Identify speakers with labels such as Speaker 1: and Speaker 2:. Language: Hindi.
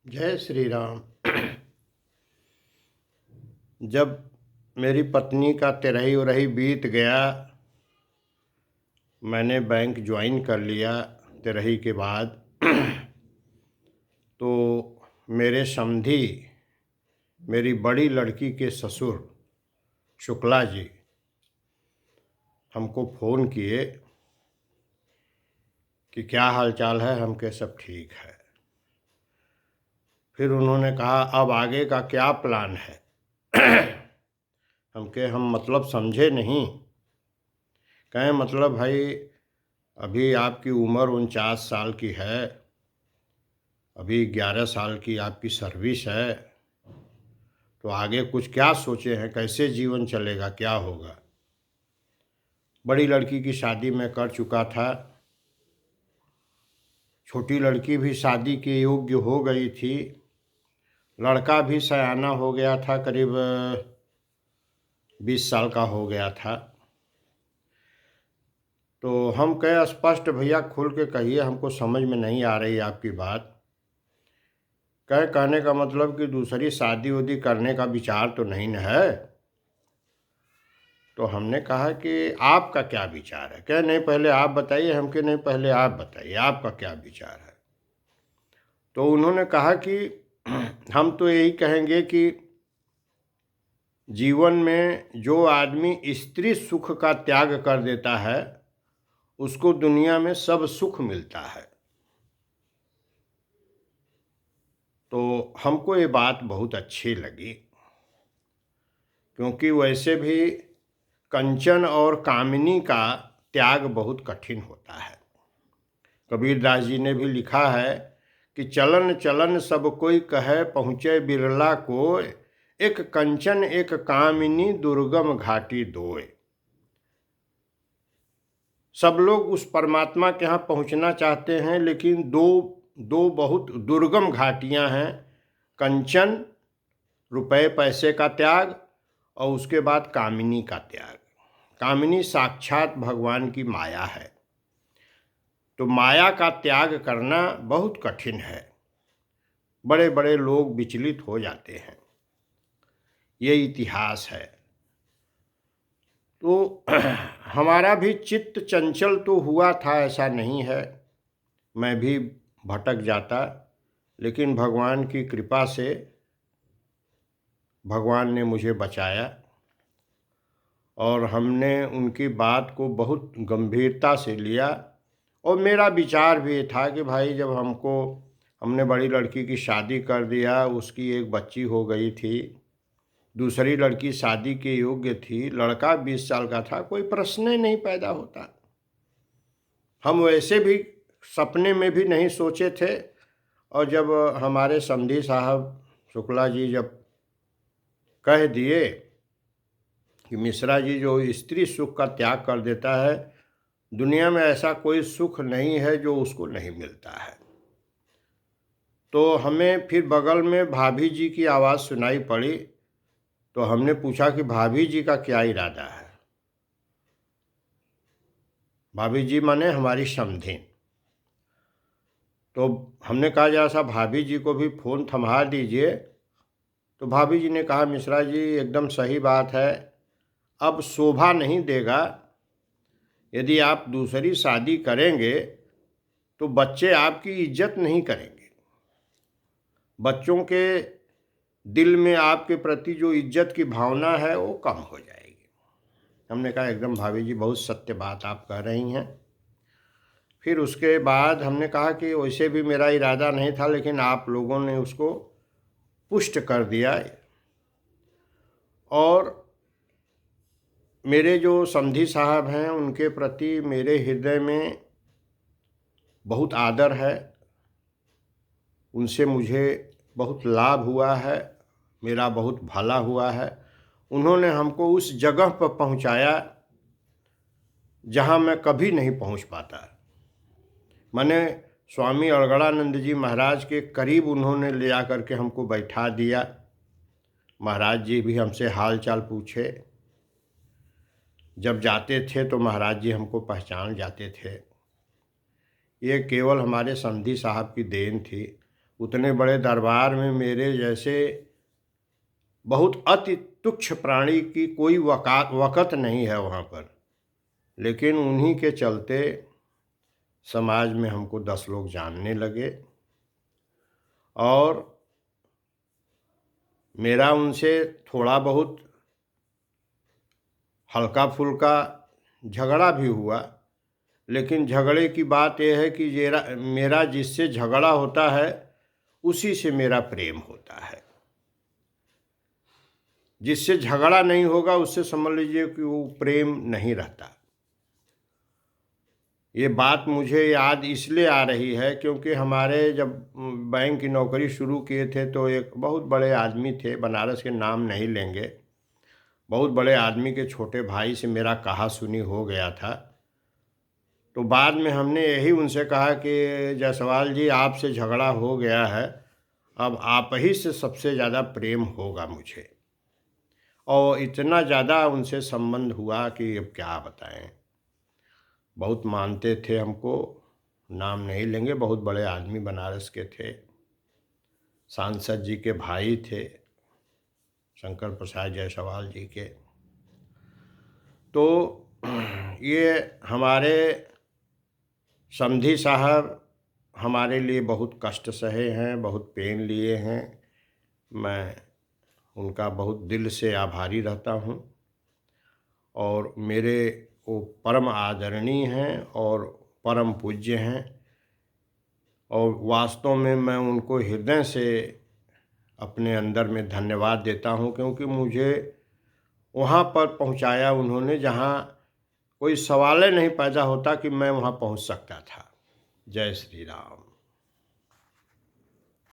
Speaker 1: जय श्री राम। जब मेरी पत्नी का तेरही उरही बीत गया, मैंने बैंक ज्वाइन कर लिया तेरही के बाद। तो मेरे समधी, मेरी बड़ी लड़की के ससुर शुक्ला जी हमको फ़ोन किए कि क्या हालचाल है। हम कहे सब ठीक है। फिर उन्होंने कहा अब आगे का क्या प्लान है। हम कहे हम मतलब समझे नहीं। कहें मतलब भाई अभी आपकी उम्र 49 साल की है, अभी 11 साल की आपकी सर्विस है, तो आगे कुछ क्या सोचे हैं, कैसे जीवन चलेगा, क्या होगा। बड़ी लड़की की शादी मैं कर चुका था, छोटी लड़की भी शादी के योग्य हो गई थी, लड़का भी सयाना हो गया था, करीब 20 साल का हो गया था। तो हम कहे स्पष्ट भैया खुल के कहिए, हमको समझ में नहीं आ रही आपकी बात। कहने का मतलब कि दूसरी शादी उदी करने का विचार तो नहीं न है। तो हमने कहा कि आपका क्या विचार है। कहे नहीं पहले आप बताइए। हम के नहीं पहले आप बताइए आपका क्या विचार है। तो उन्होंने कहा कि हम तो यही कहेंगे कि जीवन में जो आदमी स्त्री सुख का त्याग कर देता है उसको दुनिया में सब सुख मिलता है। तो हमको ये बात बहुत अच्छी लगी, क्योंकि वैसे भी कंचन और कामिनी का त्याग बहुत कठिन होता है। कबीरदास जी ने भी लिखा है कि चलन चलन सब कोई कहे पहुँचे बिरला को, एक कंचन एक कामिनी दुर्गम घाटी दोय। सब लोग उस परमात्मा के यहाँ पहुँचना चाहते हैं, लेकिन दो दो बहुत दुर्गम घाटियाँ हैं। कंचन रुपए पैसे का त्याग और उसके बाद कामिनी का त्याग। कामिनी साक्षात भगवान की माया है। तो माया का त्याग करना बहुत कठिन है। बड़े बड़े लोग विचलित हो जाते हैं, ये इतिहास है। तो हमारा भी चित्त चंचल तो हुआ था, ऐसा नहीं है, मैं भी भटक जाता, लेकिन भगवान की कृपा से भगवान ने मुझे बचाया और हमने उनकी बात को बहुत गंभीरता से लिया। और मेरा विचार भी ये था कि भाई जब हमने बड़ी लड़की की शादी कर दिया, उसकी एक बच्ची हो गई थी, दूसरी लड़की शादी के योग्य थी, लड़का 20 साल का था, कोई प्रश्न ही नहीं पैदा होता। हम वैसे भी सपने में भी नहीं सोचे थे। और जब हमारे समधी साहब शुक्ला जी जब कह दिए कि मिश्रा जी जो स्त्री सुख का त्याग कर देता है, दुनिया में ऐसा कोई सुख नहीं है जो उसको नहीं मिलता है। तो हमें फिर बगल में भाभी जी की आवाज़ सुनाई पड़ी। तो हमने पूछा कि भाभी जी का क्या इरादा है। भाभी जी माने हमारी समधी। तो हमने कहा जरा सा भाभी जी को भी फ़ोन थमा दीजिए। तो भाभी जी ने कहा मिश्रा जी एकदम सही बात है, अब शोभा नहीं देगा, यदि आप दूसरी शादी करेंगे तो बच्चे आपकी इज्जत नहीं करेंगे, बच्चों के दिल में आपके प्रति जो इज्जत की भावना है वो कम हो जाएगी। हमने कहा एकदम भाभी जी बहुत सत्य बात आप कह रही हैं। फिर उसके बाद हमने कहा कि वैसे भी मेरा इरादा नहीं था, लेकिन आप लोगों ने उसको पुष्ट कर दिया। और मेरे जो समधी साहब हैं उनके प्रति मेरे हृदय में बहुत आदर है, उनसे मुझे बहुत लाभ हुआ है, मेरा बहुत भला हुआ है। उन्होंने हमको उस जगह पर पहुंचाया जहां मैं कभी नहीं पहुंच पाता। मैंने स्वामी अड़गड़ानंद जी महाराज के करीब उन्होंने ले आकर के हमको बैठा दिया। महाराज जी भी हमसे हाल चाल पूछे। जब जाते थे तो महाराज जी हमको पहचान जाते थे। ये केवल हमारे समधी साहब की देन थी। उतने बड़े दरबार में मेरे जैसे बहुत अति तुच्छ प्राणी की कोई वक़्त नहीं है वहाँ पर, लेकिन उन्हीं के चलते समाज में हमको 10 लोग जानने लगे और मेरा उनसे थोड़ा बहुत हल्का-फुल्का झगड़ा भी हुआ, लेकिन झगड़े की बात यह है कि मेरा जिससे झगड़ा होता है उसी से मेरा प्रेम होता है। जिससे झगड़ा नहीं होगा उससे समझ लीजिए कि वो प्रेम नहीं रहता। ये बात मुझे याद इसलिए आ रही है क्योंकि हमारे जब बैंक की नौकरी शुरू किए थे तो एक बहुत बड़े आदमी थे, बनारस के नाम नहीं लेंगे, बहुत बड़े आदमी के छोटे भाई से मेरा कहा-सुनी हो गया था। तो बाद में हमने यही उनसे कहा कि जायसवाल जी आपसे झगड़ा हो गया है, अब आप ही से सबसे ज़्यादा प्रेम होगा मुझे। और इतना ज़्यादा उनसे संबंध हुआ कि अब क्या बताएं। बहुत मानते थे हमको, नाम नहीं लेंगे, बहुत बड़े आदमी बनारस के थे, सांसद जी के भाई थे, शंकर प्रसाद जायसवाल जी के। तो ये हमारे समधी साहब हमारे लिए बहुत कष्ट सहे हैं, बहुत पेन लिए हैं। मैं उनका बहुत दिल से आभारी रहता हूँ और मेरे वो परम आदरणीय हैं और परम पूज्य हैं और वास्तव में मैं उनको हृदय से अपने अंदर में धन्यवाद देता हूँ क्योंकि मुझे वहाँ पर पहुँचाया उन्होंने जहाँ कोई सवाल ही नहीं पैदा होता कि मैं वहाँ पहुँच सकता था। जय श्री राम।